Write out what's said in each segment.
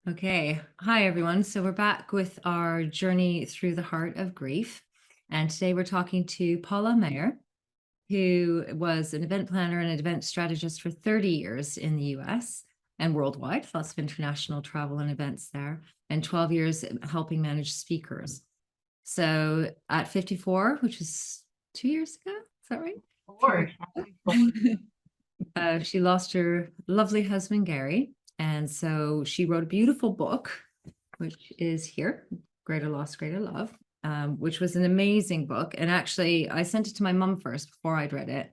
Okay. Hi, everyone. So we're back with our journey through the heart of grief. And today we're talking to Paula Meyer, who was an event planner and an event strategist for 30 years in the US and worldwide, lots of international travel and events there, and 12 years helping manage speakers. So at 54, which is 2 years ago, is that right? Four. She lost her lovely husband, Gary. And so she wrote a beautiful book, which is here, Greater Loss, Greater Love, which was an amazing book. And actually, I sent it to my mom first before I'd read it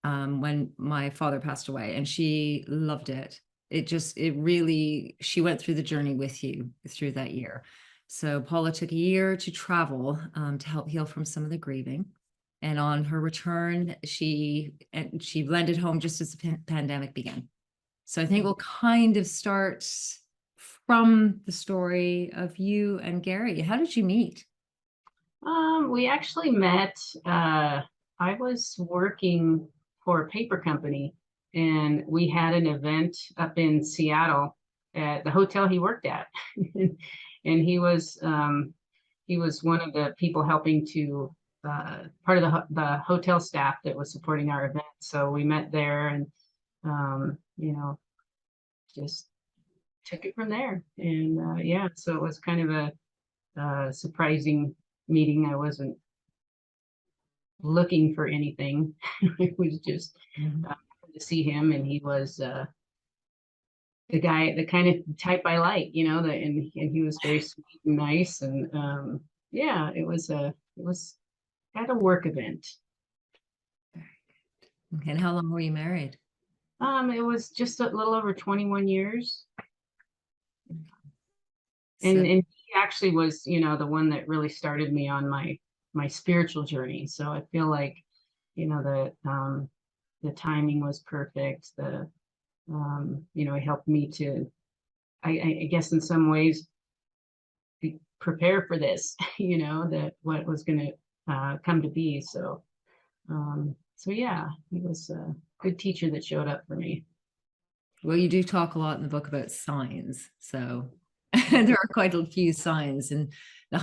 when my father passed away, and she loved it. She went through the journey with you through that year. So Paula took a year to travel to help heal from some of the grieving. And on her return, she landed home just as the pandemic began. So I think we'll kind of start from the story of you and Gary. How did you meet? We actually met, I was working for a paper company, and we had an event up in Seattle at the hotel he worked at. And he was one of the people helping to part of the hotel staff that was supporting our event. So we met there, and just took it from there. And yeah, so it was kind of a surprising meeting. I wasn't looking for anything. It was just to see him, and he was the guy, the kind of type I like, and he was very sweet and nice, and yeah, it was at a work event. Okay, and how long were you married? It was just a little over 21 years. So, And he actually was, the one that really started me on my spiritual journey. So I feel like, the timing was perfect. It helped me to, I guess in some ways, prepare for this, that what was going to come to be. So yeah, he was a good teacher that showed up for me. well, you do talk a lot in the book about signs. So there are quite a few signs, and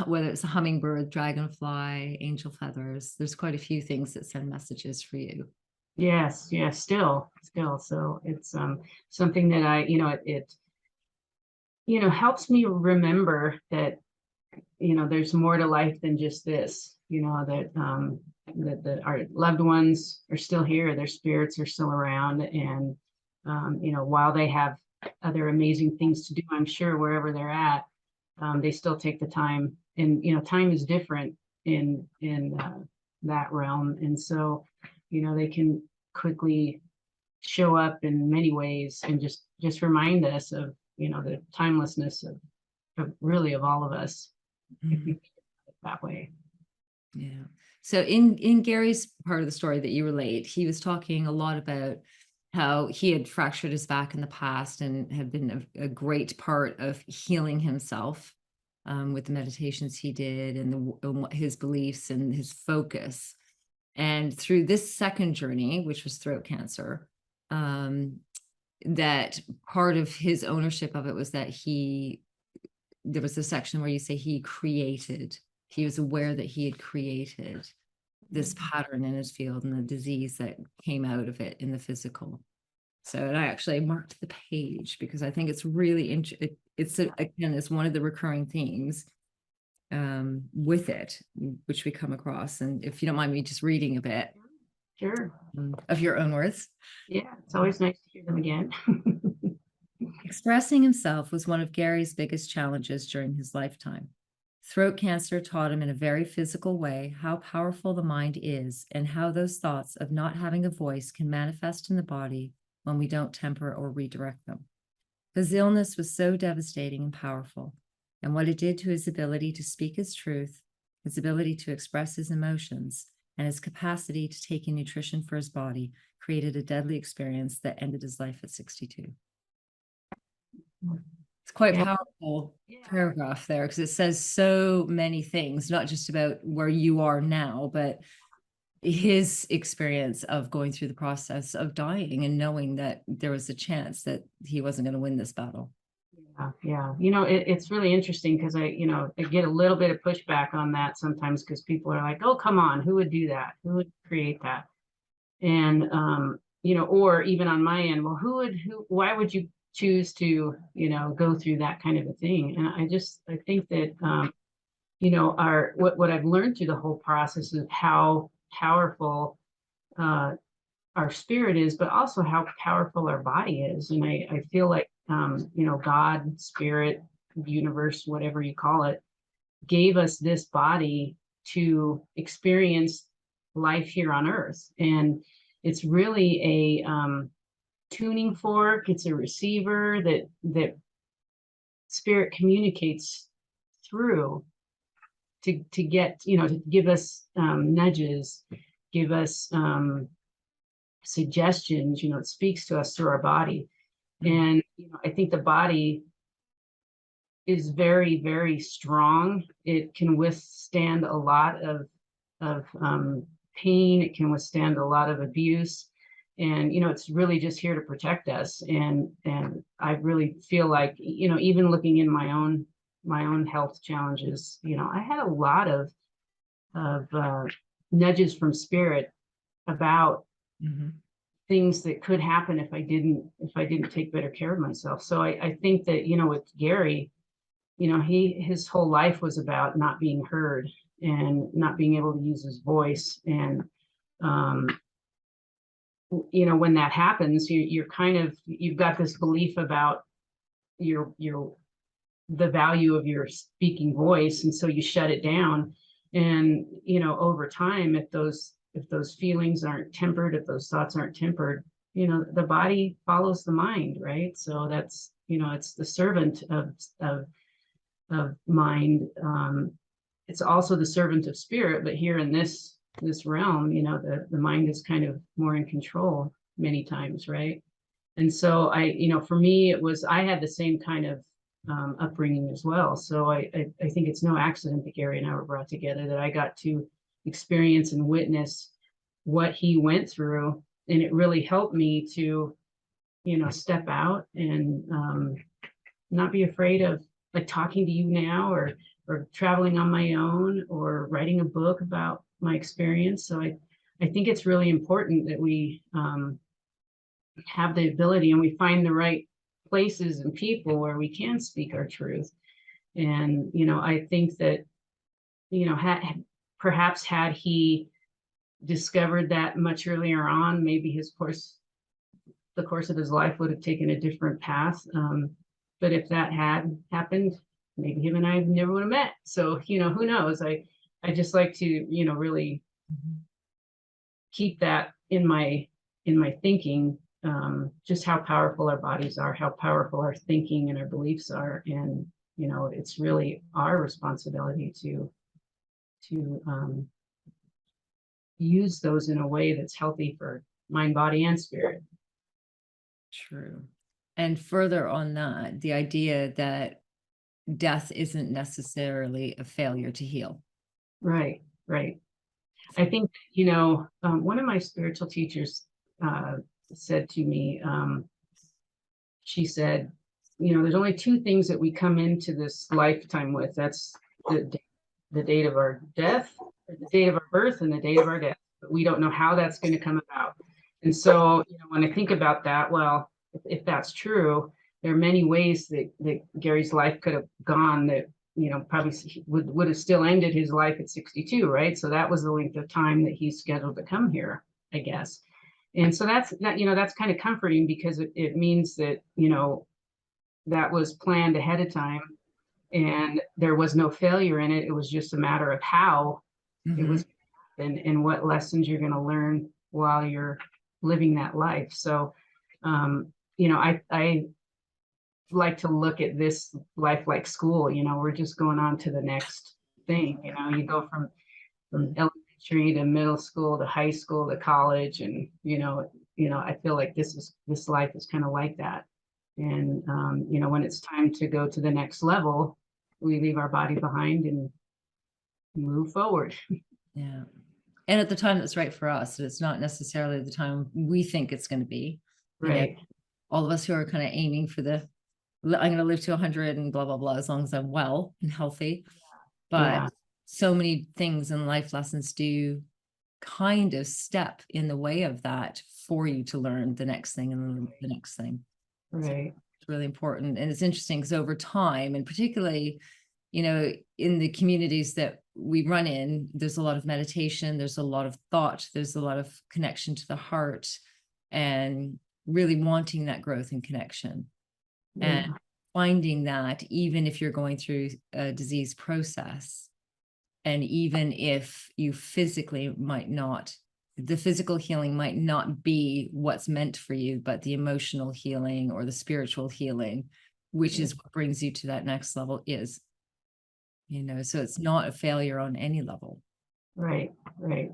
whether it's a hummingbird, dragonfly, angel feathers, there's quite a few things that send messages for you. Yes, still. So it's something that it helps me remember that, there's more to life than just this, that our loved ones are still here, their spirits are still around. And, while they have other amazing things to do, I'm sure wherever they're at, they still take the time. And, time is different in that realm. And so, they can quickly show up in many ways and just remind us of, the timelessness of really of all of us. If you think of it that way. Yeah. So in Gary's part of the story that you relate, he was talking a lot about how he had fractured his back in the past and had been a great part of healing himself with the meditations he did and his beliefs and his focus. And through this second journey, which was throat cancer, that part of his ownership of it was that there was a section where you say he was aware that he had created this pattern in his field and the disease that came out of it in the physical. So, and I actually marked the page because I think it's really interesting. It's one of the recurring themes with it, which we come across. And if you don't mind me just reading a bit. Sure. Of your own words. Yeah, it's always nice to hear them again. Expressing himself was one of Gary's biggest challenges during his lifetime. Throat cancer taught him in a very physical way how powerful the mind is and how those thoughts of not having a voice can manifest in the body when we don't temper or redirect them. His illness was so devastating and powerful, and what it did to his ability to speak his truth, his ability to express his emotions, and his capacity to take in nutrition for his body created a deadly experience that ended his life at 62. It's quite powerful paragraph there because it says so many things, not just about where you are now, but his experience of going through the process of dying and knowing that there was a chance that he wasn't going to win this battle. Yeah. It's really interesting because I get a little bit of pushback on that sometimes because people are like, oh, come on, who would do that? Who would create that? And, or even on my end, well, why would you choose to, go through that kind of a thing? And I think that, what I've learned through the whole process is how powerful, our spirit is, but also how powerful our body is. And I feel like, God, spirit, universe, whatever you call it, gave us this body to experience life here on earth. And it's really a tuning fork. It's a receiver that spirit communicates through to get, to give us nudges, give us suggestions. It speaks to us through our body. And I think the body is very, very strong. It can withstand a lot of pain. It can withstand a lot of abuse. And, it's really just here to protect us. And I really feel like, even looking in my own health challenges, I had a lot of nudges from spirit about things that could happen if I didn't take better care of myself. So I think that, with Gary, his whole life was about not being heard and not being able to use his voice. And, when that happens, you've got this belief about the value of your speaking voice. And so you shut it down. And, over time, if those feelings aren't tempered, if those thoughts aren't tempered, the body follows the mind, right? So that's, it's the servant of mind. It's also the servant of spirit, but here in this realm, the mind is kind of more in control many times, right? And so for me, I had the same kind of upbringing as well. So I think it's no accident that Gary and I were brought together, that I got to experience and witness what he went through. And it really helped me to, step out and not be afraid of like talking to you now or traveling on my own or writing a book about my experience. So I think it's really important that we have the ability and we find the right places and people where we can speak our truth. And, I think that, perhaps had he discovered that much earlier on, maybe the course of his life would have taken a different path. But if that had happened, maybe him and I never would have met. So, who knows? I just like to, really keep that in my thinking, just how powerful our bodies are, how powerful our thinking and our beliefs are. And, it's really our responsibility to use those in a way that's healthy for mind, body, and spirit. True. And further on that, the idea that death isn't necessarily a failure to heal. Right. I think, one of my spiritual teachers said to me, she said, there's only two things that we come into this lifetime with. That's the date of our death, or the date of our birth, and the date of our death. But we don't know how that's going to come about. And so, when I think about that, well, if that's true, there are many ways that Gary's life could have gone that, probably would have still ended his life at 62, right? So that was the length of time that he's scheduled to come here, I guess. And so that's kind of comforting, because it means that, that was planned ahead of time and there was no failure in it. It was just a matter of how it was and what lessons you're going to learn while you're living that life. So, I like to look at this life like school. We're just going on to the next thing. You go from elementary to middle school to high school to college, and I feel like this life is kind of like that. And when it's time to go to the next level, we leave our body behind and move forward. Yeah. And at the time that's right for us. It's not necessarily the time we think it's going to be. Right. All of us who are kind of aiming for the I'm going to live to 100 and blah, blah, blah, as long as I'm well and healthy. But Yeah. so many things and life lessons do kind of step in the way of that for you to learn the next thing and the next thing. Right. It's really important. And it's interesting because over time, and particularly, you know, in the communities that we run in, there's a lot of meditation, there's a lot of thought, there's a lot of connection to the heart, and really wanting that growth and connection. Yeah. And finding that even if you're going through a disease process, and even if you physically might not, the physical healing might not be what's meant for you, but the emotional healing or the spiritual healing, which is what brings you to that next level, is, you know, so it's not a failure on any level. Right. Right.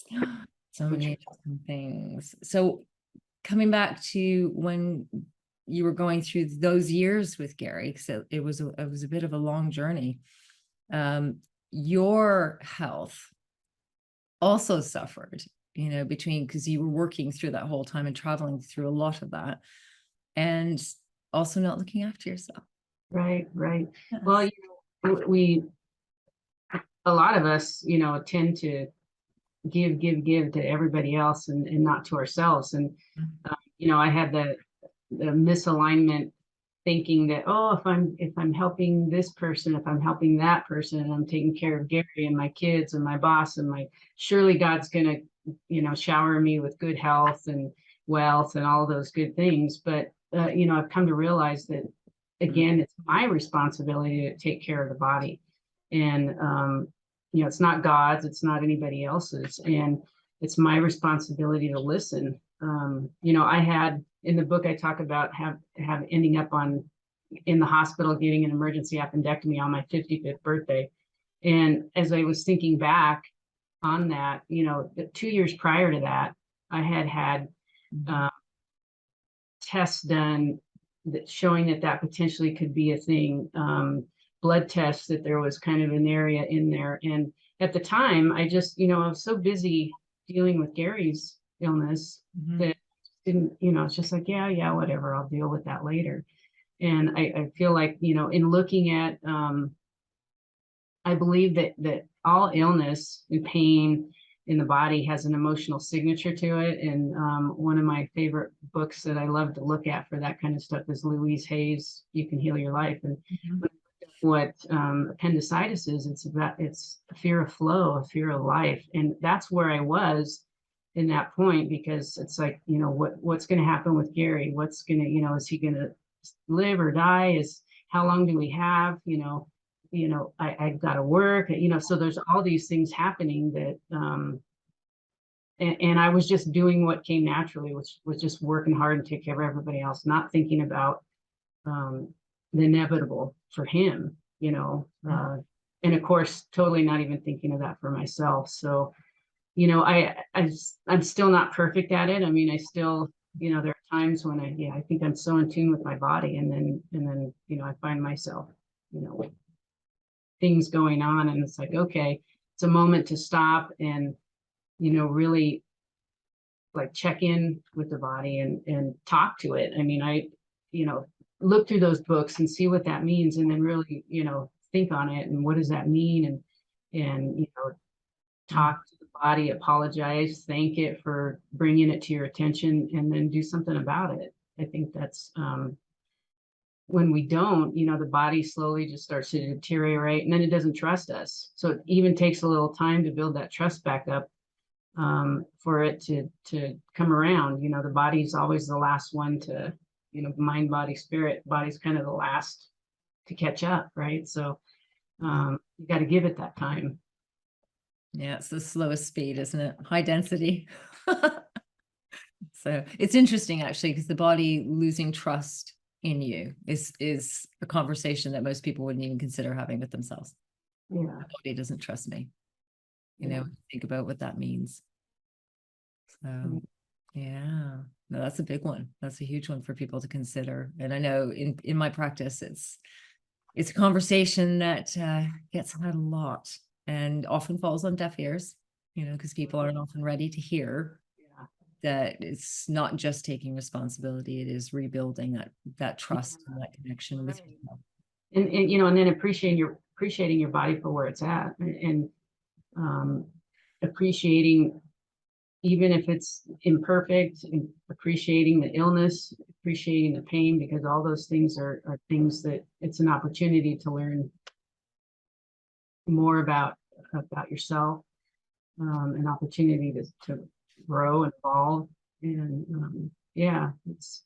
Yeah. So many interesting things. So coming back to when you were going through those years with Gary, so it was a bit of a long journey. Your health also suffered, you know, because you were working through that whole time and traveling through a lot of that, and also not looking after yourself. Right. Right. Yes. Well, a lot of us, tend to give to everybody else and not to ourselves. And, I had the misalignment thinking that, oh, if I'm helping this person, if I'm helping that person, and I'm taking care of Gary and my kids and my boss and surely God's gonna, shower me with good health and wealth and all those good things. But I've come to realize that, again, it's my responsibility to take care of the body. And it's not God's, it's not anybody else's, and it's my responsibility to listen. I had, in the book, I talk about have ending up in the hospital getting an emergency appendectomy on my 55th birthday. And as I was thinking back on that, the 2 years prior to that, I had tests done that showing that potentially could be a thing, blood tests, that there was kind of an area in there. And at the time, I just, I was so busy dealing with Gary's illness that didn't, it's just like, yeah, whatever, I'll deal with that later. And I feel like, in looking at, I believe that all illness and pain in the body has an emotional signature to it. And one of my favorite books that I love to look at for that kind of stuff is Louise Hay's You Can Heal Your Life. And what appendicitis is, it's a fear of flow, a fear of life. And that's where I was in that point, because it's like, what's going to happen with Gary? What's going to, is he going to live or die? How long do we have? I've got to work, so there's all these things happening that, and I was just doing what came naturally, which was just working hard and take care of everybody else, not thinking about the inevitable for him, and of course, totally not even thinking of that for myself. So, I'm still not perfect at it. I mean, I still, there are times when I think I'm so in tune with my body, and then, I find myself, things going on, and it's like, okay, it's a moment to stop and, really like check in with the body and talk to it. I mean, I, look through those books and see what that means, and then really, think on it, and what does that mean, and talk to the body, apologize, thank it for bringing it to your attention, and then do something about it. I think that's, when we don't, the body slowly just starts to deteriorate, and then it doesn't trust us. So it even takes a little time to build that trust back up, for it to come around. The body's always the last one to, mind, body, spirit. Body's kind of the last to catch up, right? So you got to give it that time. Yeah, it's the slowest speed, isn't it? High density. So it's interesting, actually, because the body losing trust in you is a conversation that most people wouldn't even consider having with themselves. Yeah. The body doesn't trust me. Think about what that means. So yeah, no, that's a big one. That's a huge one for people to consider. And I know in my practice, it's a conversation that gets had a lot and often falls on deaf ears, because people aren't often ready to hear. that it's not just taking responsibility, it is rebuilding that trust and that connection with yourself. And you know, and then appreciating your body for where it's at, and appreciating, even if it's imperfect, and appreciating the illness, appreciating the pain, because all those things are things that it's an opportunity to learn more about yourself, an opportunity to grow and evolve. And yeah, it's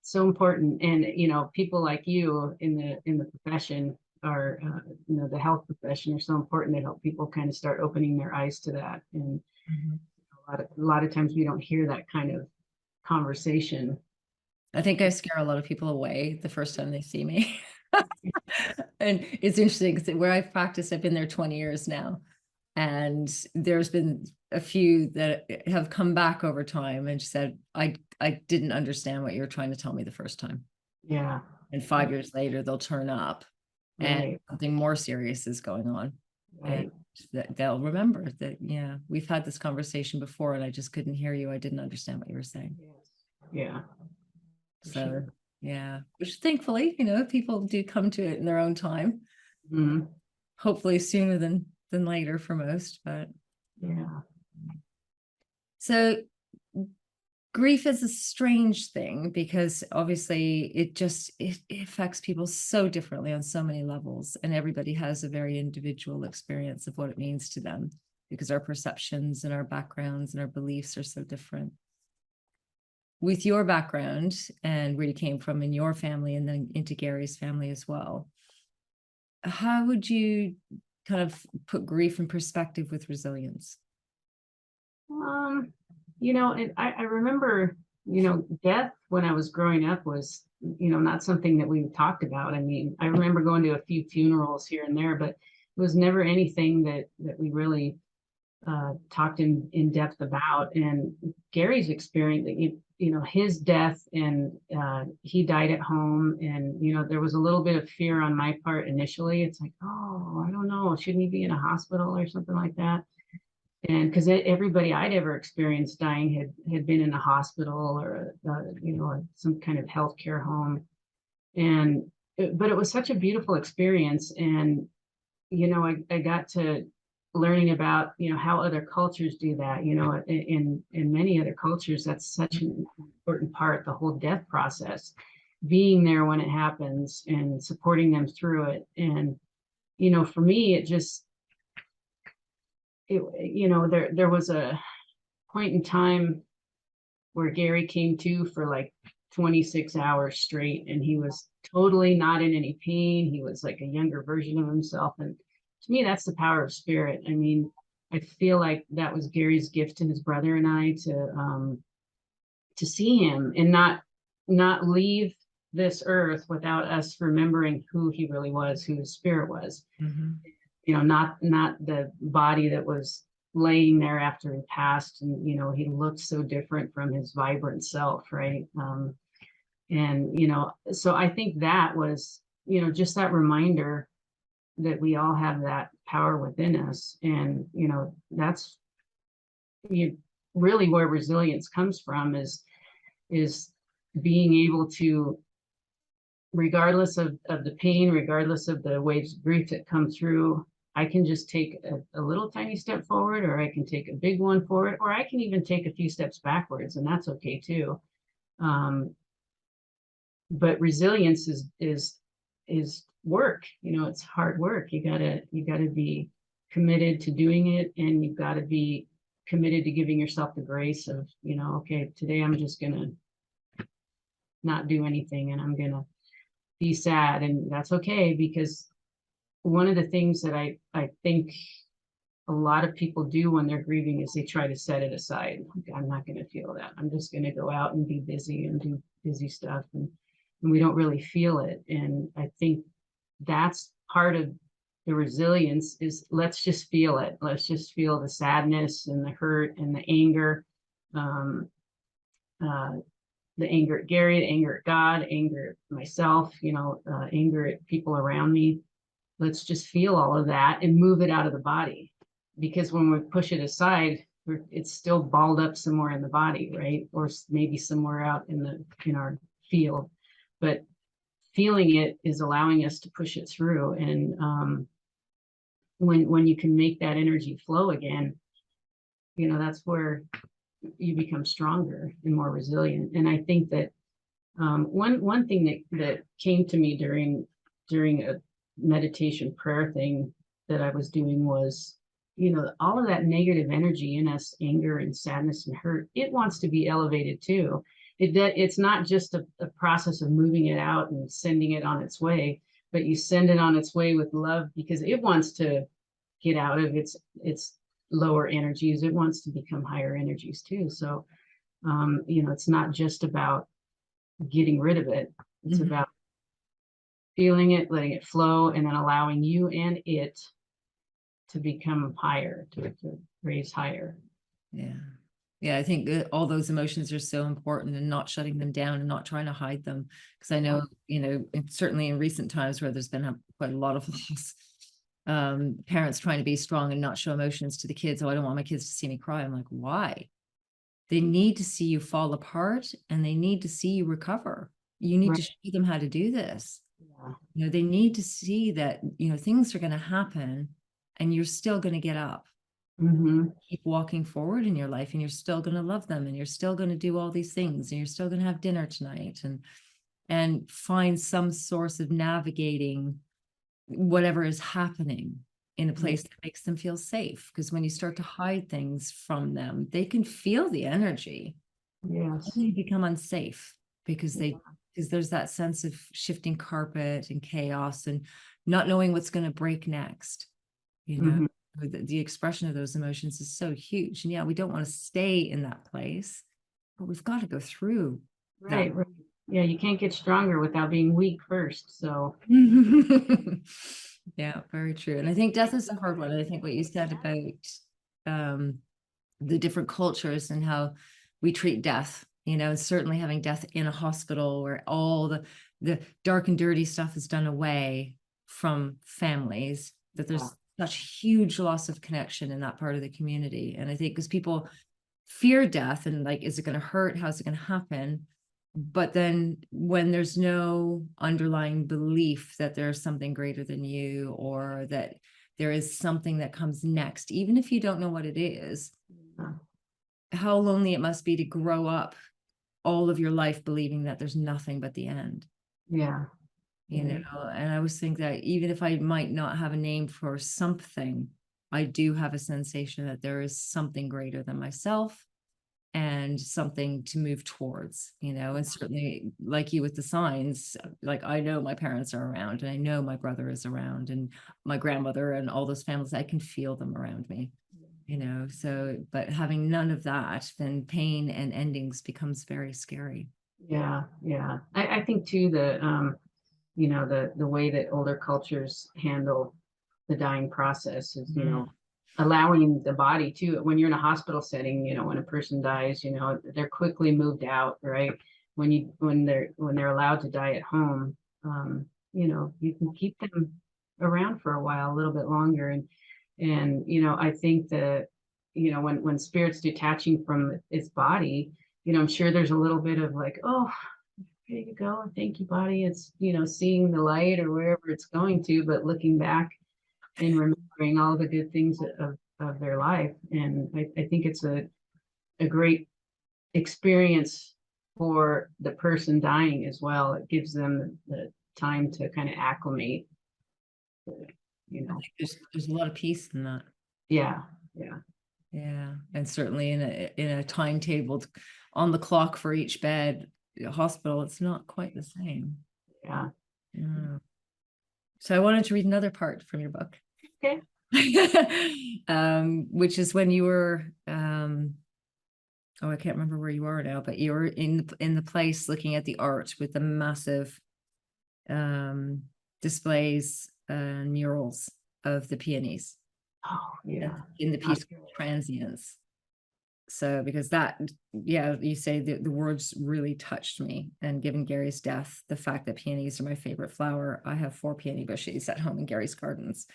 so important. And you know, people like you in the profession are, you know, the health profession, are so important to help people kind of start opening their eyes to that. And a lot of times we don't hear that kind of conversation. I think I scare a lot of people away the first time they see me. And it's interesting because where I've practiced, I've been there 20 years now. And there's been a few that have come back over time and said, I didn't understand what you were trying to tell me the first time. Yeah. And 5 years later, they'll turn up and something more serious is going on. Right. And they'll remember that, yeah, we've had this conversation before and I just couldn't hear you. I didn't understand what you were saying. Yeah. So, sure. yeah, which thankfully, you know, people do come to it in their own time. Mhm. Hopefully sooner than later for most, but Yeah. so grief is a strange thing because obviously it affects people so differently on so many levels, and everybody has a very individual experience of what it means to them because our perceptions and our backgrounds and our beliefs are so different. With your background and where you came from in your family and then into Gary's family as well, how would you kind of put grief in perspective with resilience? You know, and I remember, you know, death when I was growing up was, you know, not something that we talked about. I mean, I remember going to a few funerals here and there, but it was never anything that we really talked in depth about. And Gary's experience, you know, his death, and he died at home, and you know, there was a little bit of fear on my part initially. It's like, oh, I don't know, shouldn't he be in a hospital or something like that? And because everybody I'd ever experienced dying had been in a hospital or you know, some kind of healthcare home. And but it was such a beautiful experience. And you know, I got to learning about, you know, how other cultures do that. You know, in many other cultures, that's such an important part, the whole death process, being there when it happens and supporting them through it. And you know, for me, it just, you know, there was a point in time where Gary came to for like 26 hours straight, and he was totally not in any pain. He was like a younger version of himself. And to me, that's the power of spirit. I mean, I feel like that was Gary's gift to his brother and I to see him and not leave this earth without us remembering who he really was, who his spirit was. You know, not the body that was laying there after he passed. And you know, he looked so different from his vibrant self, right? And you know, so I think that was, you know, just that reminder that we all have that power within us. And you know, that's really where resilience comes from, is being able to, regardless of the pain, regardless of the waves of grief that come through, I can just take a little tiny step forward, or I can take a big one forward, or I can even take a few steps backwards, and that's okay too. But resilience is work. You know, it's hard work. You gotta be committed to doing it, and you've got to be committed to giving yourself the grace of, you know, okay, today I'm just gonna not do anything, and I'm gonna be sad, and that's okay. Because one of the things that I think a lot of people do when they're grieving is they try to set it aside. Like, I'm not going to feel that. I'm just going to go out and be busy and do busy stuff. And we don't really feel it. And I think that's part of the resilience, is let's just feel it. Let's just feel the sadness and the hurt and the anger. The anger at Gary, the anger at God, anger at myself, you know, anger at people around me. Let's just feel all of that and move it out of the body. Because when we push it aside, it's still balled up somewhere in the body, right? Or maybe somewhere out in our field, but feeling it is allowing us to push it through. And when you can make that energy flow again, that's where you become stronger and more resilient. And I think that one thing that came to me during a meditation prayer thing that I was doing was, all of that negative energy in us, anger and sadness and hurt, it wants to be elevated too. It's not just a process of moving it out and sending it on its way, but you send it on its way with love, because it wants to get out of its lower energies. It wants to become higher energies too. So, it's not just about getting rid of it. It's about feeling it, letting it flow, and then allowing you and it to become higher, to raise higher. Yeah. Yeah, I think all those emotions are so important, and not shutting them down and not trying to hide them. Because I know, certainly in recent times where there's been quite a lot of loss, parents trying to be strong and not show emotions to the kids. Oh, I don't want my kids to see me cry. I'm like, why? They need to see you fall apart, and they need to see you recover. You need to show them how to do this. Yeah. They need to see that, things are going to happen and you're still going to get up. Keep walking forward in your life, and you're still going to love them, and you're still going to do all these things, and you're still going to have dinner tonight, and find some source of navigating whatever is happening in a place that makes them feel safe. Because when you start to hide things from them, they can feel the energy. Yes. And they become unsafe because there's that sense of shifting carpet and chaos and not knowing what's going to break next. The expression of those emotions is so huge. And yeah, we don't want to stay in that place, but we've got to go through. Right. Yeah, you can't get stronger without being weak first. So yeah, very true. And I think death is a hard one. I think what you said about the different cultures and how we treat death, certainly having death in a hospital where all the dark and dirty stuff is done away from families, that there's such huge loss of connection in that part of the community. And I think because people fear death and like, is it going to hurt? How's it going to happen? But then when there's no underlying belief that there's something greater than you, or that there is something that comes next, even if you don't know what it is, how lonely it must be to grow up all of your life believing that there's nothing but the end. Yeah. And I always think that even if I might not have a name for something, I do have a sensation that there is something greater than myself and something to move towards, and certainly like you with the signs, like I know my parents are around, and I know my brother is around, and my grandmother, and all those families, I can feel them around me, so, but having none of that, then pain and endings becomes very scary. Yeah. I think too, the way that older cultures handle the dying process is, allowing the body to, when you're in a hospital setting, when a person dies, they're quickly moved out, right? When they're allowed to die at home, you can keep them around for a while, a little bit longer. And I think that, when spirit's detaching from its body, I'm sure there's a little bit of like, oh, here you go, thank you, body. It's, seeing the light or wherever it's going to, but looking back and remembering all the good things of their life. And I think it's a great experience for the person dying as well. It gives them the time to kind of acclimate, There's a lot of peace in that. Yeah. And certainly in a timetabled on the clock for each bed hospital, it's not quite the same. Yeah. So I wanted to read another part from your book. Okay. Which is when you were I can't remember where you are now, but you were in the place looking at the art with the massive displays and murals of the peonies. Oh, yeah. In the piece Transience. So because you say the words really touched me. And given Gary's death, the fact that peonies are my favorite flower, I have 4 peony bushes at home in Gary's gardens.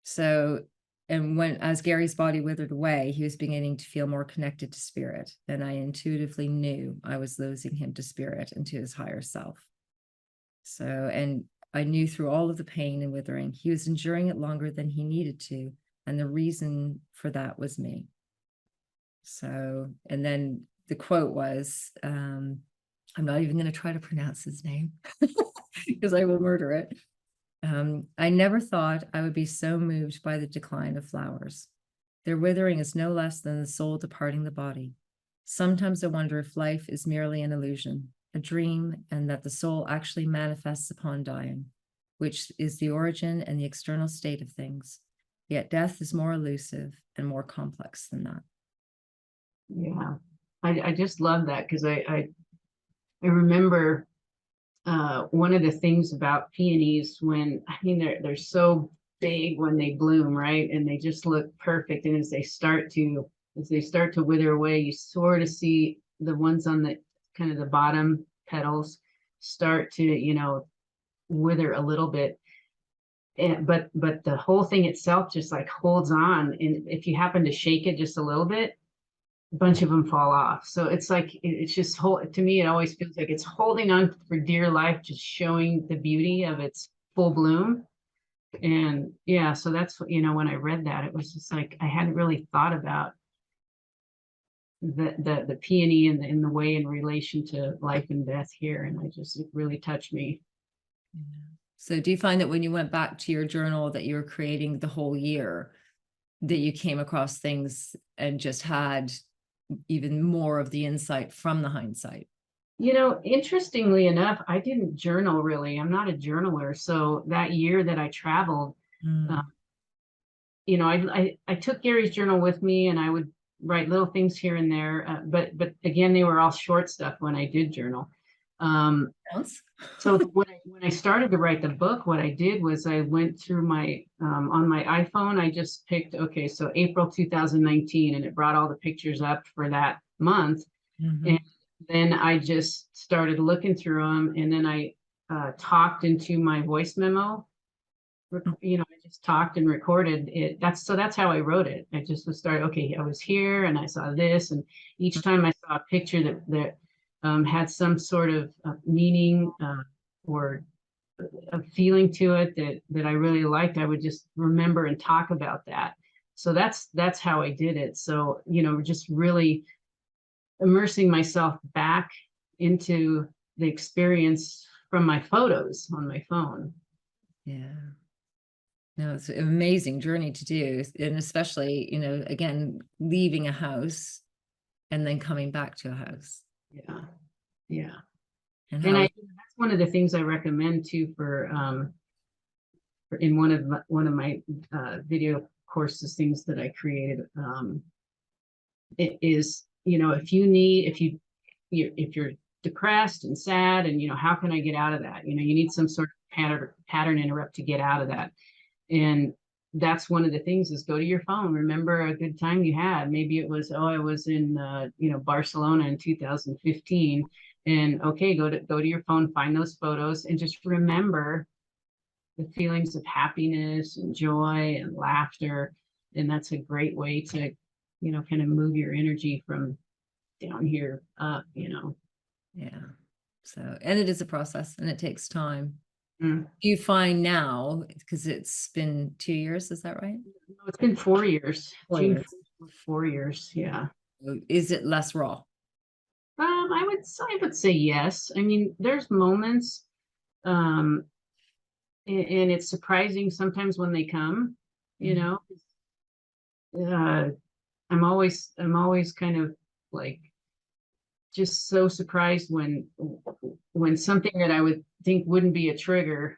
So as Gary's body withered away, he was beginning to feel more connected to spirit. And I intuitively knew I was losing him to spirit and to his higher self. So, and I knew through all of the pain and withering, he was enduring it longer than he needed to. And the reason for that was me. So, and then the quote was, I'm not even going to try to pronounce his name because I will murder it. I never thought I would be so moved by the decline of flowers. Their withering is no less than the soul departing the body. Sometimes I wonder if life is merely an illusion, a dream, and that the soul actually manifests upon dying, which is the origin and the external state of things. Yet death is more elusive and more complex than that. Yeah, I just love that, because I remember one of the things about peonies, when, I mean, they're so big when they bloom, right? And they just look perfect. And as they start to wither away, you sort of see the ones on the kind of the bottom petals start to, you know, wither a little bit. And but the whole thing itself just like holds on. And if you happen to shake it just a little bit, a bunch of them fall off. So it's like, it's just to me, it always feels like it's holding on for dear life, just showing the beauty of its full bloom. And yeah, so that's what, you know, when I read that, it was just like, I hadn't really thought about the peony in the way in relation to life and death here. And it really touched me. So do you find that when you went back to your journal that you were creating the whole year, that you came across things and just had even more of the insight from the hindsight? You know, interestingly enough, I didn't journal really. I'm not a journaler. So that year that I traveled, you know, I took Gary's journal with me, and I would write little things here and there. But again, they were all short stuff when I did journal. So when I started to write the book, what I did was I went through my, on my iPhone, I just picked, okay, so April 2019, and it brought all the pictures up for that month. And then I just started looking through them, and then I talked into my voice memo. You know, I just talked and recorded it. That's how I wrote it. I just started, okay, I was here and I saw this, and each time I saw a picture that had some sort of meaning or a feeling to it that I really liked, I would just remember and talk about that. So that's how I did it. So, you know, just really immersing myself back into the experience from my photos on my phone. Yeah. No, it's an amazing journey to do. And especially, you know, again, leaving a house and then coming back to a house. Yeah. Yeah. And that's one of the things I recommend too for in one of my video courses, things that I created. It is, you know, if you're depressed and sad, and, you know, how can I get out of that? You know, you need some sort of pattern interrupt to get out of that. And that's one of the things, is go to your phone. Remember a good time you had. Maybe it was, oh, I was in, you know, Barcelona in 2015. And okay, go to your phone, find those photos, and just remember the feelings of happiness and joy and laughter. And that's a great way to, you know, kind of move your energy from down here up, you know. Yeah. So, and it is a process and it takes time. Do you find now, because it's been 2 years, is that right? No, it's been 4 years. 4 years, yeah. Is it less raw? I would say yes. I mean, there's moments, and it's surprising sometimes when they come, you know. I'm always kind of like just so surprised when something that I would think wouldn't be a trigger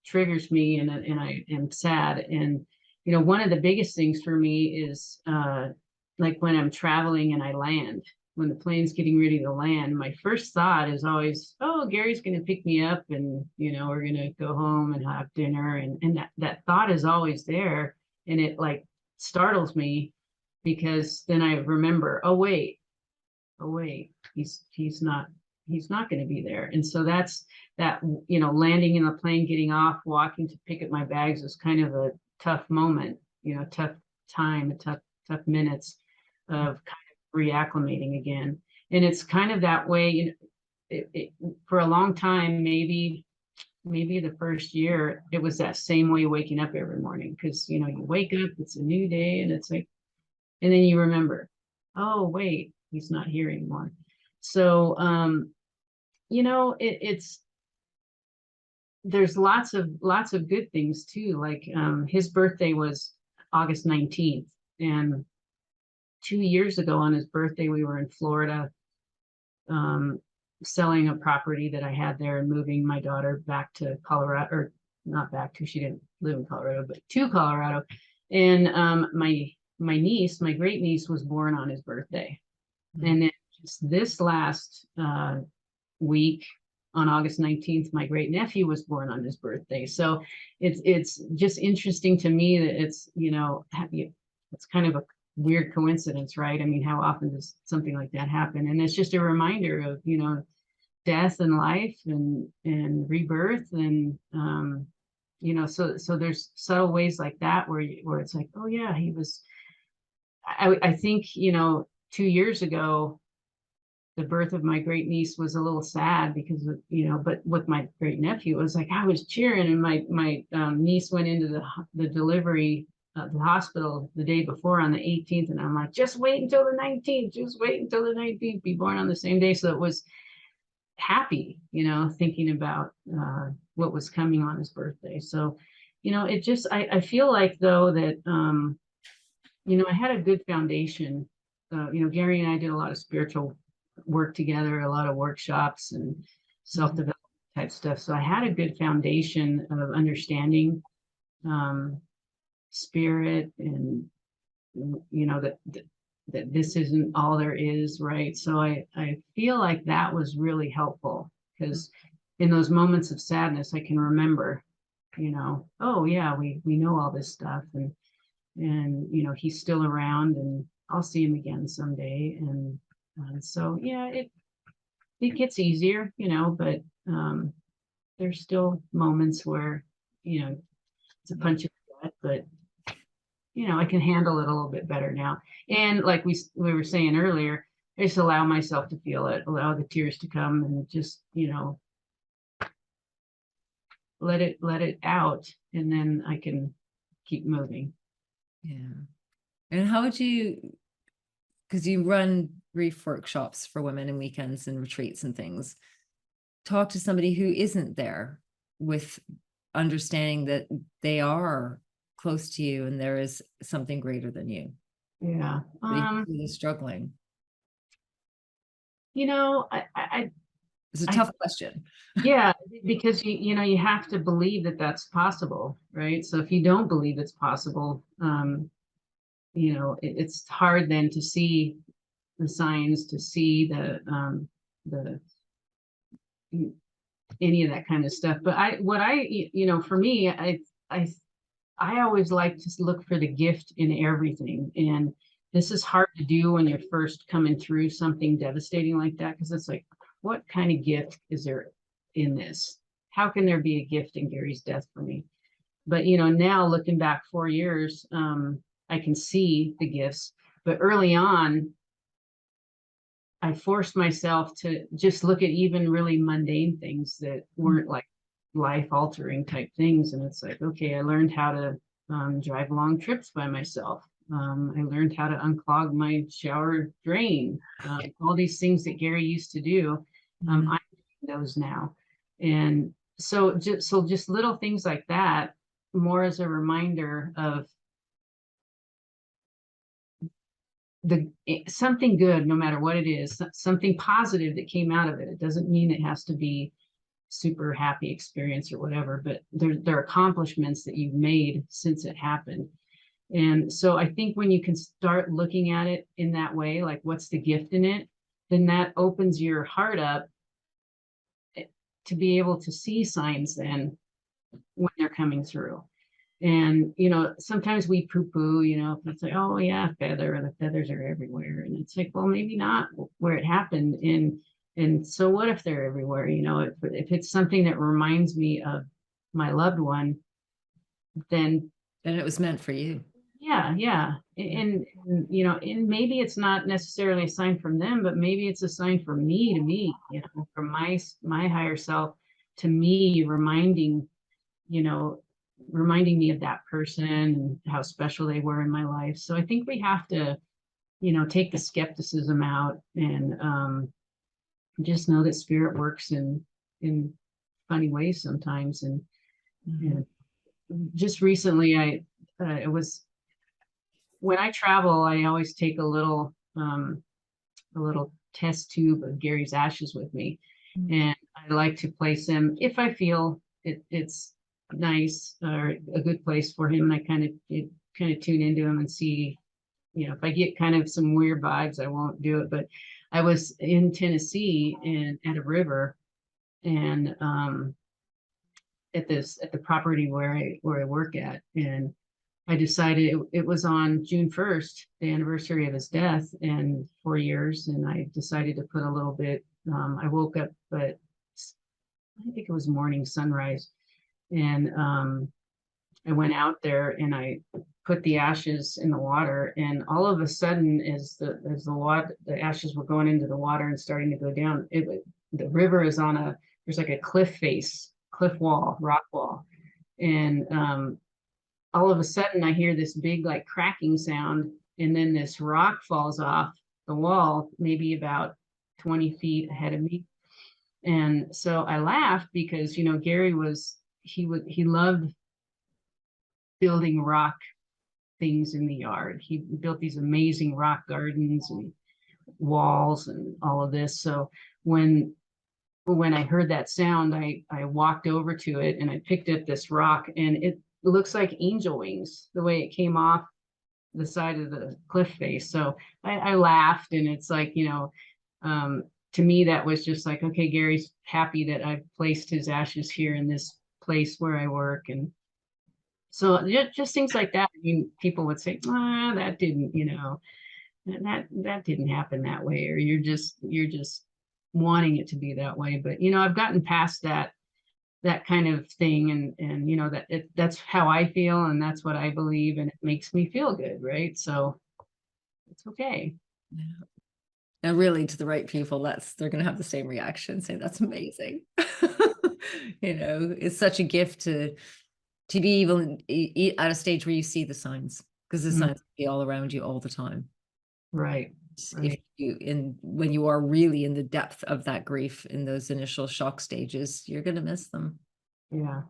triggers me, and I am sad. And, you know, one of the biggest things for me is like when I'm traveling and I land, when the plane's getting ready to land, my first thought is always, oh, Gary's going to pick me up, and, you know, we're going to go home and have dinner. And that thought is always there. And it like startles me, because then I remember, oh wait, he's not going to be there. And so that's that, you know, landing in the plane, getting off, walking to pick up my bags was kind of a tough moment. tough time, tough minutes of kind of reacclimating again. And it's kind of that way, for a long time, maybe the first year, it was that same way waking up every morning. Cause you wake up, it's a new day, and it's like, and then you remember, oh, wait, he's not here anymore. So, there's lots of good things too. Like, his birthday was August 19th. And 2 years ago on his birthday, we were in Florida, selling a property that I had there and moving my daughter back to Colorado, or not back to, she didn't live in Colorado, but to Colorado. And my niece, my great niece, was born on his birthday. And then just this last week, on August 19th, my great nephew was born on his birthday. So it's just interesting to me that it's kind of a weird coincidence, right? I mean, how often does something like that happen? And it's just a reminder of death and life and rebirth, and so there's subtle ways like that where it's like, oh yeah, he was. I think 2 years ago, the birth of my great niece was a little sad because of, but with my great nephew, it was like I was cheering, and my niece went into the delivery, the hospital the day before on the 18th, and I'm like, just wait until the 19th, just wait until the 19th, be born on the same day. So it was happy, thinking about what was coming on his birthday. So, it just, I feel like though that, I had a good foundation. Gary and I did a lot of spiritual work together, a lot of workshops and self-development type stuff. So I had a good foundation of understanding spirit, and that this isn't all there is, right? So I feel like that was really helpful, because in those moments of sadness, I can remember, oh yeah, we know all this stuff, and he's still around, and I'll see him again someday. And so yeah, it gets easier, but there's still moments where it's a punch in the gut, but I can handle it a little bit better now. And like we were saying earlier, I just allow myself to feel it, allow the tears to come, and just let it out, and then I can keep moving. Yeah. And how would you, because you run grief workshops for women and weekends and retreats and things, talk to somebody who isn't there, with understanding that they are close to you and there is something greater than you? Yeah. Really struggling. It's a tough question. Yeah, because you have to believe that that's possible, right? So if you don't believe it's possible, it's hard then to see the signs, to see the any of that kind of stuff. But for me, I always like to look for the gift in everything. And this is hard to do when you're first coming through something devastating like that, because it's like, what kind of gift is there in this? How can there be a gift in Gary's death for me? But now looking back 4 years, I can see the gifts. But early on, I forced myself to just look at even really mundane things that weren't like life-altering type things. And it's like, okay, I learned how to drive long trips by myself. I learned how to unclog my shower drain. All these things that Gary used to do, I'm doing those now. And so just little things like that, more as a reminder of something good, no matter what it is, something positive that came out of it. It doesn't mean it has to be super happy experience or whatever, but there are accomplishments that you've made since it happened. And so I think when you can start looking at it in that way, like what's the gift in it, then that opens your heart up to be able to see signs then when they're coming through. And sometimes we poo-poo, if it's like, oh yeah, the feathers are everywhere, and it's like, well, maybe not where it happened. And so what if they're everywhere? If it's something that reminds me of my loved one, then it was meant for you. Yeah. And, you know, and maybe it's not necessarily a sign from them, but maybe it's a sign from me to me, you know, from my higher self to me, you know, reminding me of that person and how special they were in my life. So I think we have to, you know, take the skepticism out and just know that spirit works in funny ways sometimes. And just recently, it was when I travel, I always take a little test tube of Gary's ashes with me, and I like to place him if I feel it's nice or a good place for him, and I kind of tune into him and see, you know, if I get kind of some weird vibes, I won't do it. But I was in Tennessee and at a river, and at the property where I work at, and I decided it was on June 1st, the anniversary of his death, and 4 years, and I decided to put a little bit. I woke up, but I think it was morning sunrise, and I went out there and I put the ashes in the water, and all of a sudden, as the ashes were going into the water and starting to go down, the river is there's like a cliff wall, rock wall, and all of a sudden I hear this big like cracking sound, and then this rock falls off the wall, maybe about 20 feet ahead of me. And so I laughed because, you know, Gary he loved building rock things in the yard. He built these amazing rock gardens and walls and all of this. So when I heard that sound, I walked over to it and I picked up this rock, and it looks like angel wings, the way it came off the side of the cliff face. So I laughed, and it's like, you know, to me, that was just like, okay, Gary's happy that I've placed his ashes here in this place where I work. And so just things like that. I mean, people would say, that didn't, you know, that didn't happen that way, or you're just wanting it to be that way. But, you know, I've gotten past that kind of thing, and you know, that's how I feel, and that's what I believe, and it makes me feel good, right? So it's okay. Yeah. And really, to the right people, they're going to have the same reaction, say that's amazing. You know, it's such a gift to be even at a stage where you see the signs, because the signs will be all around you all the time. Right. If when you are really in the depth of that grief in those initial shock stages, you're going to miss them. Yeah.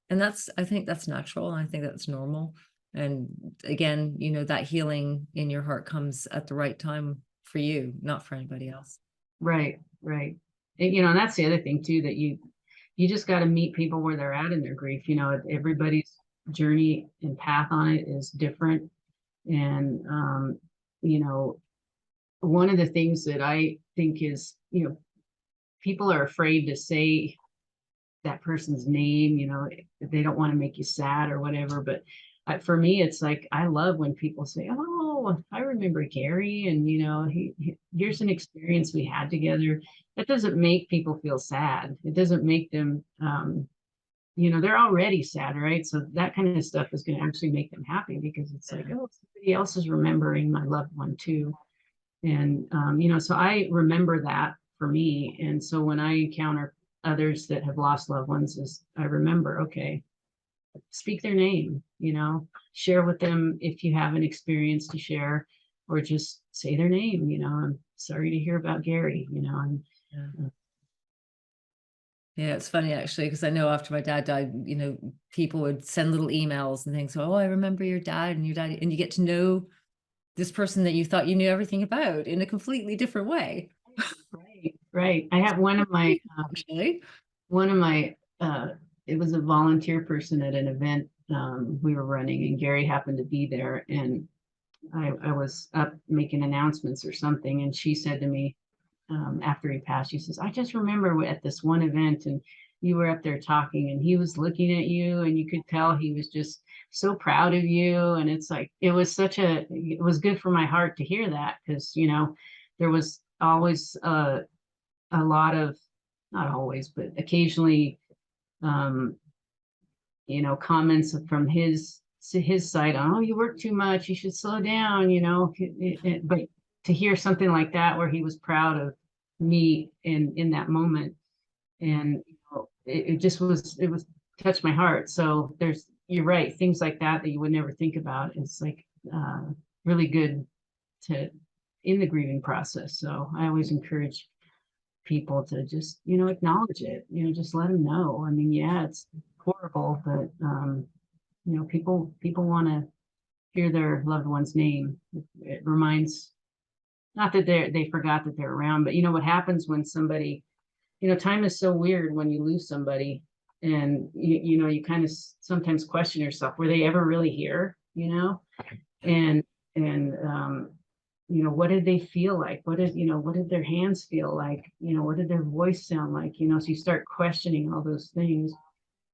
And I think that's natural. I think that's normal. And again, you know, that healing in your heart comes at the right time for you, not for anybody else. Right. And, you know, and that's the other thing too, that you just got to meet people where they're at in their grief. You know, everybody's journey and path on it is different. And, you know, one of the things that I think is, you know, people are afraid to say that person's name, you know, they don't want to make you sad or whatever. But for me, it's like, I love when people say, oh, I remember Gary, and, you know, here's an experience we had together. That doesn't make people feel sad. It doesn't make them, you know, they're already sad, right? So that kind of stuff is going to actually make them happy, because it's like, oh, somebody else is remembering my loved one too. And, you know, so I remember that for me. And so when I encounter others that have lost loved ones, I remember, okay, speak their name, you know, share with them if you have an experience to share, or just say their name, you know, I'm sorry to hear about Gary, you know. And yeah, it's funny actually, because I know after my dad died, you know, people would send little emails and things. Oh, I remember your dad, and and you get to know this person that you thought you knew everything about in a completely different way. Right. I have one of my, it was a volunteer person at an event we were running, and Gary happened to be there, and I was up making announcements or something, and she said to me, after he passed, she says, I just remember at this one event, and you were up there talking, and he was looking at you, and you could tell he was just so proud of you. And it's like, it was good for my heart to hear that, because, you know, there was always a lot of, not always, but occasionally, you know, comments from his his side on, oh, you work too much, you should slow down, you know. But to hear something like that, where he was proud of me in that moment, and you know, it just was, it was touched my heart. So you're right, things like that you would never think about. It's like really good to in the grieving process. So I always encourage people to just, you know, acknowledge it, you know, just let them know. I mean, yeah, it's horrible, but you know, people want to hear their loved one's name. It reminds, not that they forgot that they're around, but you know what happens when somebody, you know, time is so weird when you lose somebody, and you know, you kind of sometimes question yourself, were they ever really here, you know? And you know, what did they feel like? You know, what did their hands feel like? You know, what did their voice sound like? You know, so you start questioning all those things.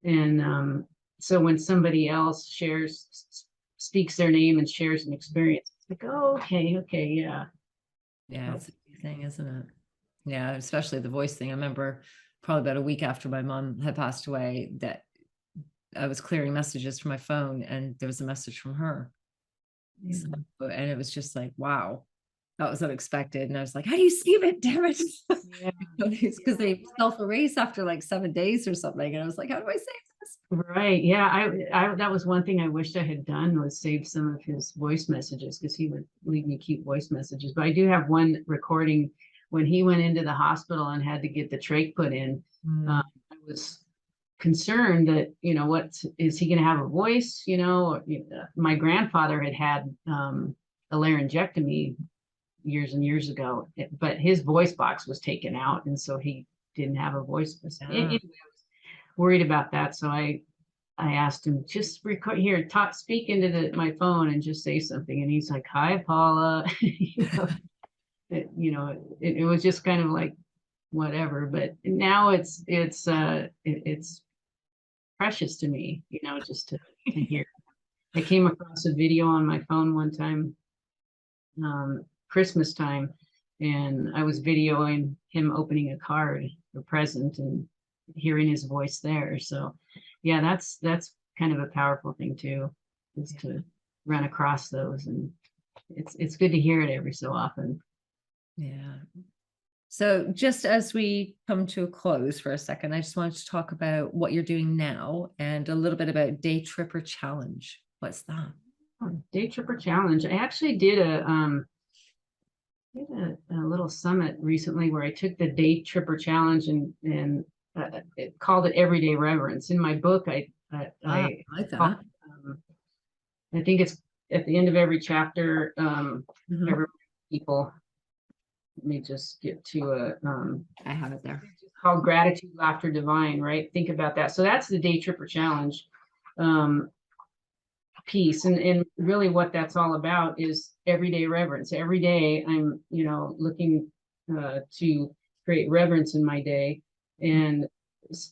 And so when somebody else speaks their name and shares an experience, it's like, oh, okay, yeah. Yeah, it's a big thing, isn't it? Yeah, especially the voice thing. I remember probably about a week after my mom had passed away that I was clearing messages from my phone, and there was a message from her. Yeah. So, and it was just like, wow, that was unexpected. And I was like, how do you save it? Damn it. Yeah. Because they self-erase after like 7 days or something. And I was like, how do I save this? Right. Yeah. I that was one thing I wished I had done, was save some of his voice messages, because he would leave me cute voice messages. But I do have one recording when he went into the hospital and had to get the trach put in. I was concerned that, you know, what is he going to have a voice? You know, my grandfather had a laryngectomy years and years ago, but his voice box was taken out, and so he didn't have a voice. Anyway, I was worried about that, so I asked him, just record here, speak into my phone and just say something. And he's like, hi, Paula. You know, it was just kind of like whatever. But now it's precious to me, you know, just to hear. I came across a video on my phone one time, Christmas time, and I was videoing him opening a card, a present, and hearing his voice there. So yeah, that's kind of a powerful thing too, is to run across those, and it's good to hear it every so often. Yeah. So just as we come to a close for a second, I just wanted to talk about what you're doing now and a little bit about Day Tripper Challenge. What's that? Day Tripper Challenge. I actually did a little summit recently where I took the Day Tripper Challenge and it called it Everyday Reverence. In my book, I like that. I think it's at the end of every chapter. Every people. Let me just get to I have it there. It's called Gratitude, Laughter, Divine, right? Think about that. So that's the Day Tripper Challenge piece. And really what that's all about is everyday reverence. Every day I'm, you know, looking to create reverence in my day, and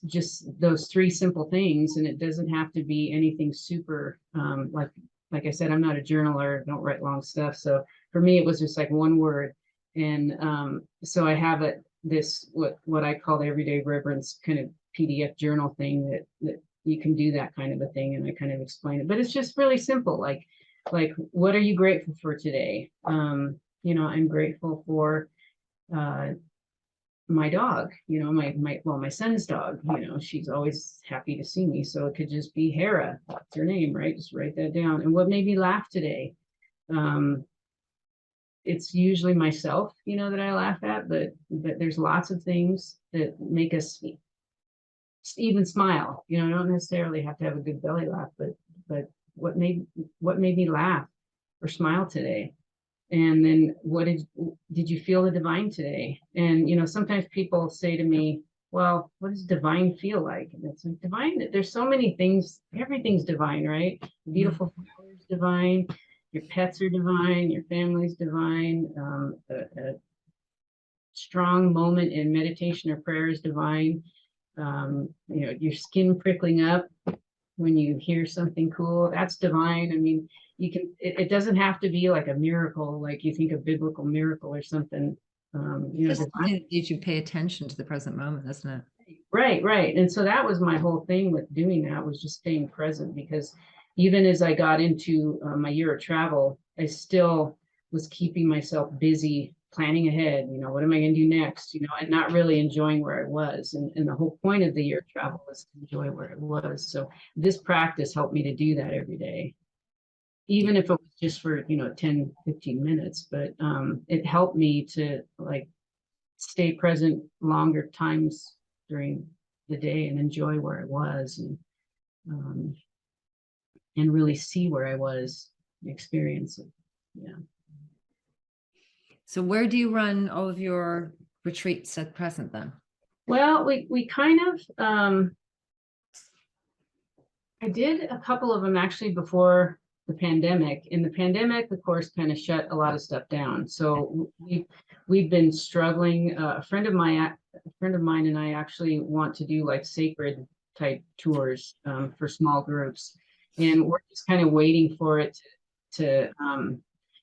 just those three simple things. And it doesn't have to be anything super like I said, I'm not a journaler, don't write long stuff. So for me, it was just like one word. And so I have this what I call the Everyday Reverence kind of PDF journal thing that you can do that kind of a thing, and I kind of explain it. But it's just really simple, like what are you grateful for today? You know, I'm grateful for my dog, you know, my son's dog, you know, she's always happy to see me. So it could just be Hera, that's her name, right? Just write that down. And what made me laugh today? It's usually myself, you know, that I laugh at, but there's lots of things that make us even smile. You know, I don't necessarily have to have a good belly laugh, but what made me laugh or smile today? And then what did you feel the divine today? And you know, sometimes people say to me, well, what does divine feel like? And it's like, divine, there's so many things, everything's divine, right? Beautiful flowers divine, your pets are divine, your family's divine, a strong moment in meditation or prayer is divine. You know, your skin prickling up when you hear something cool, that's divine. I mean, you can, it doesn't have to be like a miracle, like you think a biblical miracle or something. You know, you should pay attention to the present moment, isn't it? Right. And so that was my whole thing with doing that, was just staying present, because even as I got into my year of travel, I still was keeping myself busy planning ahead, what am I going to do next, and not really enjoying where I was. And the whole point of the year of travel was to enjoy where it was. So this practice helped me to do that every day, even if it was just for, 10, 15 minutes, but it helped me to like stay present longer times during the day and enjoy where I was, and really see where I was, experience it. Yeah. So where do you run all of your retreats at present then? Well, we kind of, I did a couple of them actually before the pandemic. And the pandemic, of course, kind of shut a lot of stuff down. So we've been struggling. A friend of mine and I actually want to do like sacred type tours for small groups, and we're just kind of waiting for it to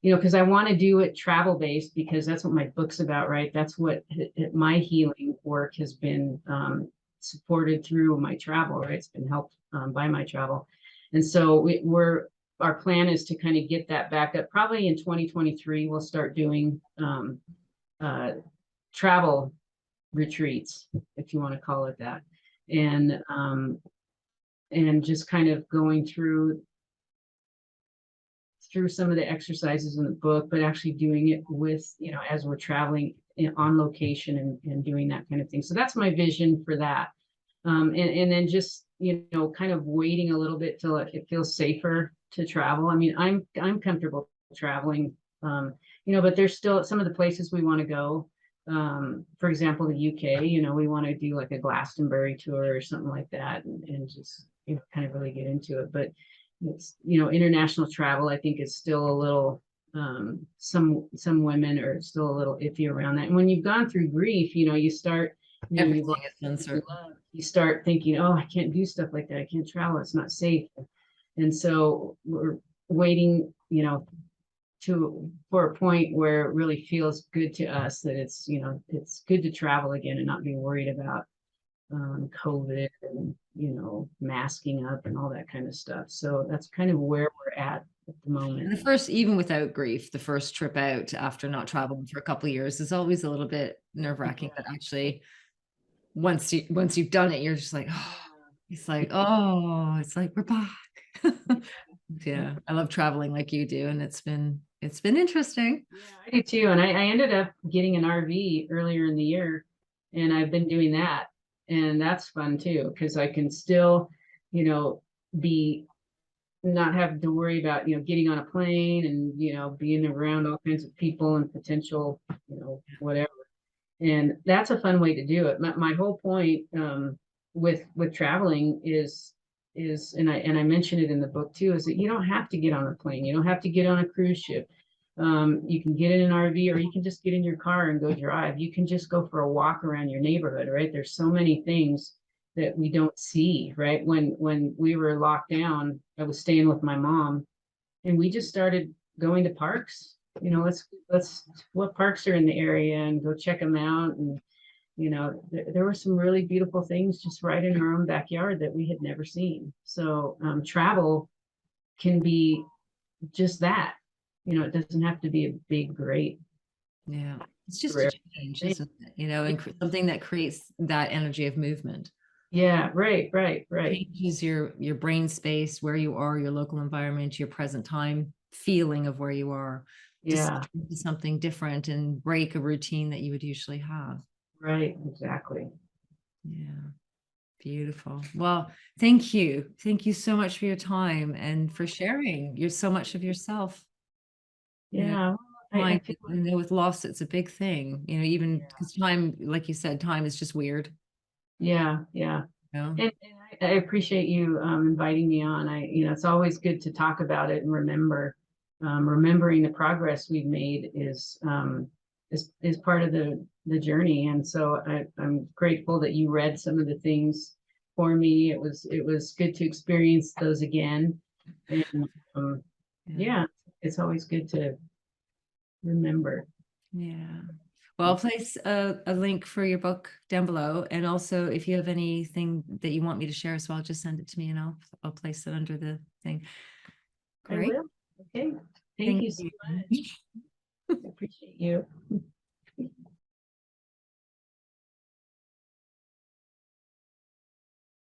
because I want to do it travel based, because that's what my book's about, right? That's what my healing work has been supported through my travel, right? It's been helped by my travel. And so our plan is to kind of get that back up. Probably in 2023, we'll start doing travel retreats, if you want to call it that. And just kind of going through some of the exercises in the book, but actually doing it with, as we're traveling on location and doing that kind of thing. So that's my vision for that. And then just, kind of waiting a little bit till it feels safer to travel. I mean, I'm comfortable traveling, but there's still some of the places we want to go. For example, the UK, we want to do like a Glastonbury tour or something like that, and just, kind of really get into it. But it's, international travel, I think, is still a little, some women are still a little iffy around that. And when you've gone through grief, you start, Everything is uncertain. you start thinking, oh, I can't do stuff like that. I can't travel. It's not safe. And so we're waiting, for a point where it really feels good to us that it's, it's good to travel again and not be worried about COVID and, masking up and all that kind of stuff. So that's kind of where we're at the moment. And the first, even without grief, the first trip out after not traveling for a couple of years is always a little bit nerve-wracking. But actually, once you've done it, you're just like, oh, it's like we're back. Yeah, I love traveling like you do, and it's been interesting. Yeah, I do too. And I ended up getting an RV earlier in the year, and I've been doing that. And that's fun too, because I can still, not have to worry about, getting on a plane and, being around all kinds of people and potential, whatever. And that's a fun way to do it. My whole point with traveling is, and I mentioned it in the book too, is that you don't have to get on a plane. You don't have to get on a cruise ship. You can get in an RV, or you can just get in your car and go drive. You can just go for a walk around your neighborhood, right? There's so many things that we don't see, right? When we were locked down, I was staying with my mom, and we just started going to parks. Let's what parks are in the area and go check them out. And there were some really beautiful things just right in our own backyard that we had never seen. So travel can be just that. It doesn't have to be a big, great. Yeah, it's just a change, isn't it? And something that creates that energy of movement. Yeah, right. Changes your brain space, where you are, your local environment, your present time feeling of where you are. Yeah. Just something different and break a routine that you would usually have. Right, exactly. Yeah. Beautiful. Well, thank you. Thank you so much for your time and for sharing so much of yourself. Yeah. I know with loss, it's a big thing, even because time, like you said, time is just weird. Yeah. And I appreciate you inviting me on. It's always good to talk about it and remembering the progress we've made is part of the journey. And so I'm grateful that you read some of the things for me. It was good to experience those again. And yeah, it's always good to remember. Yeah. Well, I'll place a link for your book down below. And also if you have anything that you want me to share as well, just send it to me and I'll place it under the thing. I Great. will. Okay. Thank you so much. I appreciate you.